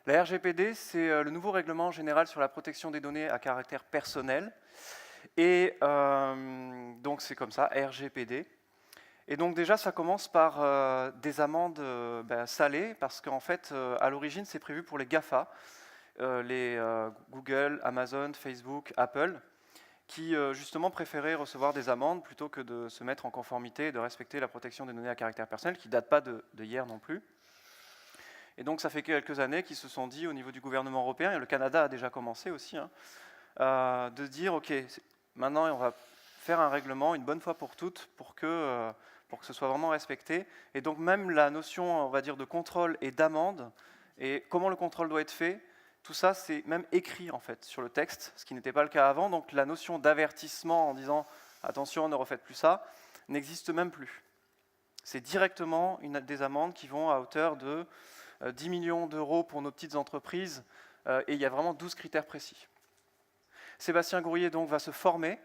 La RGPD, c'est le nouveau règlement général sur la protection des données à caractère personnel. Et donc c'est comme ça, RGPD. Et donc déjà, ça commence par des amendes salées, parce qu'en fait, à l'origine, c'est prévu pour les GAFA, les Google, Amazon, Facebook, Apple, qui justement préféraient recevoir des amendes plutôt que de se mettre en conformité et de respecter la protection des données à caractère personnel, qui ne date pas de hier non plus. Et donc ça fait quelques années qu'ils se sont dit au niveau du gouvernement européen, et le Canada a déjà commencé aussi, de dire ok, maintenant on va faire un règlement une bonne fois pour toutes pour que ce soit vraiment respecté. Et donc même la notion, on va dire, de contrôle et d'amende, et comment le contrôle doit être fait, tout ça c'est même écrit en fait sur le texte, ce qui n'était pas le cas avant. Donc la notion d'avertissement en disant attention, ne refaites plus ça, n'existe même plus. C'est directement des amendes qui vont à hauteur de 10 millions d'euros pour nos petites entreprises, et il y a vraiment 12 critères précis. Sébastien Gourrier donc va se former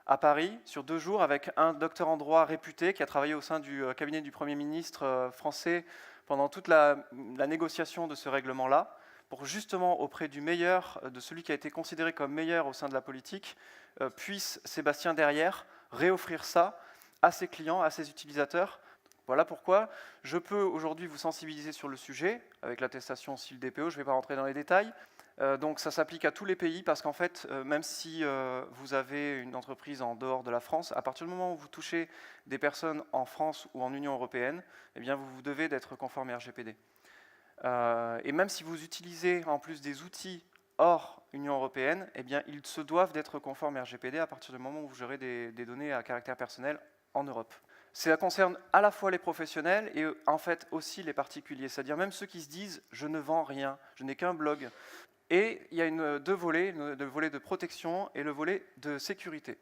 à Paris sur 2 jours avec un docteur en droit réputé qui a travaillé au sein du cabinet du Premier ministre français pendant toute la négociation de ce règlement-là, pour justement auprès du meilleur, de celui qui a été considéré comme meilleur au sein de la politique, puisse Sébastien derrière réoffrir ça à ses clients, à ses utilisateurs. Voilà pourquoi je peux aujourd'hui vous sensibiliser sur le sujet, avec l'attestation SIL DPO, je ne vais pas rentrer dans les détails. Donc ça s'applique à tous les pays, parce qu'en fait, même si vous avez une entreprise en dehors de la France, à partir du moment où vous touchez des personnes en France ou en Union européenne, eh bien vous devez d'être conforme à RGPD. Et même si vous utilisez en plus des outils hors Union européenne, eh bien ils se doivent d'être conformes à RGPD à partir du moment où vous gérez des données à caractère personnel en Europe. Ça concerne à la fois les professionnels et en fait aussi les particuliers, c'est-à-dire même ceux qui se disent « je ne vends rien, je n'ai qu'un blog ». Et il y a deux volets, le volet de protection et le volet de sécurité.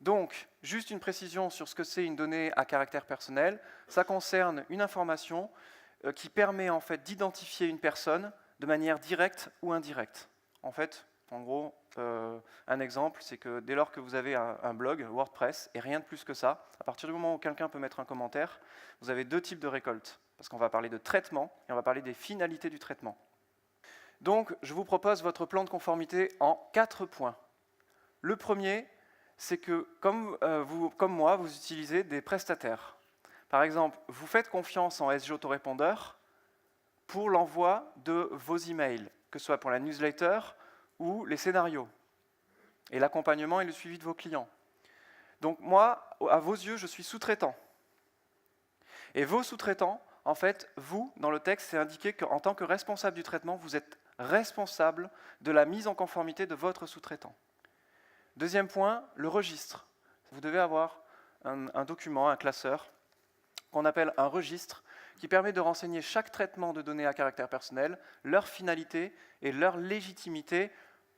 Donc, juste une précision sur ce que c'est une donnée à caractère personnel. Ça concerne une information qui permet en fait d'identifier une personne de manière directe ou indirecte. En fait, en gros, un exemple, c'est que dès lors que vous avez un blog WordPress, et rien de plus que ça, à partir du moment où quelqu'un peut mettre un commentaire, vous avez 2 types de récoltes, parce qu'on va parler de traitement et on va parler des finalités du traitement. Donc, je vous propose votre plan de conformité en 4 points. Le premier, c'est que, comme moi, vous utilisez des prestataires. Par exemple, vous faites confiance en SG Autorépondeur pour l'envoi de vos emails, que ce soit pour la newsletter ou les scénarios, et l'accompagnement et le suivi de vos clients. Donc moi, à vos yeux, je suis sous-traitant. Et vos sous-traitants, en fait, vous, dans le texte, c'est indiqué qu'en tant que responsable du traitement, vous êtes responsable de la mise en conformité de votre sous-traitant. Deuxième point, le registre. Vous devez avoir un document, un classeur, qu'on appelle un registre, qui permet de renseigner chaque traitement de données à caractère personnel, leur finalité et leur légitimité,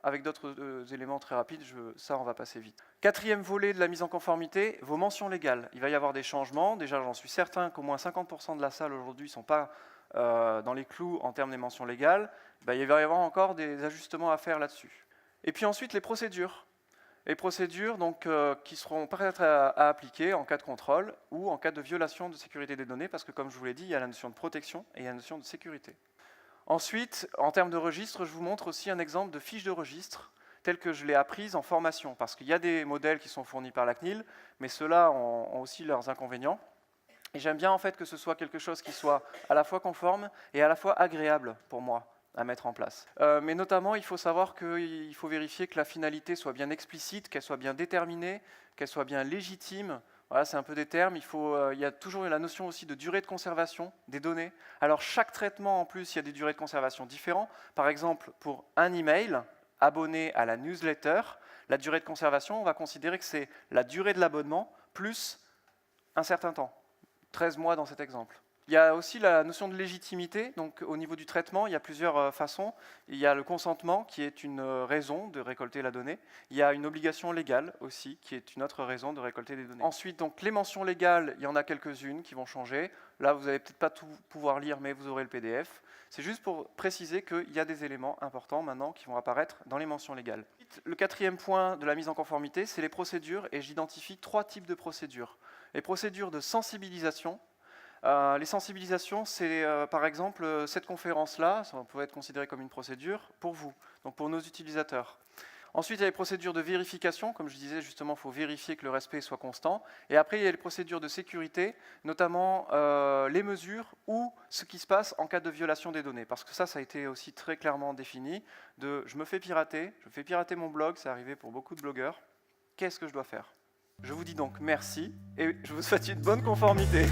avec d'autres éléments très rapides, ça on va passer vite. Quatrième volet de la mise en conformité, vos mentions légales. Il va y avoir des changements, déjà j'en suis certain qu'au moins 50% de la salle aujourd'hui ne sont pas dans les clous en termes des mentions légales. Il va y avoir encore des ajustements à faire là-dessus. Et puis ensuite les procédures. Les procédures donc, qui seront prêtes à appliquer en cas de contrôle ou en cas de violation de sécurité des données, parce que comme je vous l'ai dit, il y a la notion de protection et il y a la notion de sécurité. Ensuite, en termes de registre, je vous montre aussi un exemple de fiche de registre telle que je l'ai apprise en formation, parce qu'il y a des modèles qui sont fournis par la CNIL, mais ceux-là ont aussi leurs inconvénients. Et j'aime bien en fait que ce soit quelque chose qui soit à la fois conforme et à la fois agréable pour moi à mettre en place. Mais notamment, il faut savoir qu'il faut vérifier que la finalité soit bien explicite, qu'elle soit bien déterminée, qu'elle soit bien légitime. Voilà, c'est un peu des termes. Il y a toujours la notion aussi de durée de conservation des données. Alors, chaque traitement, en plus, il y a des durées de conservation différentes. Par exemple, pour un email abonné à la newsletter, la durée de conservation, on va considérer que c'est la durée de l'abonnement plus un certain temps, 13 mois dans cet exemple. Il y a aussi la notion de légitimité, donc au niveau du traitement, il y a plusieurs façons. Il y a le consentement, qui est une raison de récolter la donnée. Il y a une obligation légale aussi, qui est une autre raison de récolter des données. Ensuite, donc, les mentions légales, il y en a quelques-unes qui vont changer. Là, vous n'allez peut-être pas tout pouvoir lire, mais vous aurez le PDF. C'est juste pour préciser qu'il y a des éléments importants maintenant qui vont apparaître dans les mentions légales. Le quatrième point de la mise en conformité, c'est les procédures, et j'identifie 3 types de procédures. Les procédures de sensibilisation. Les sensibilisations, c'est par exemple cette conférence-là, ça peut être considéré comme une procédure pour vous, donc pour nos utilisateurs. Ensuite, il y a les procédures de vérification, comme je disais justement, il faut vérifier que le respect soit constant. Et après, il y a les procédures de sécurité, notamment les mesures ou ce qui se passe en cas de violation des données. Parce que ça a été aussi très clairement défini, de je me fais pirater mon blog, c'est arrivé pour beaucoup de blogueurs, qu'est-ce que je dois faire? Je vous dis donc merci et je vous souhaite une bonne conformité.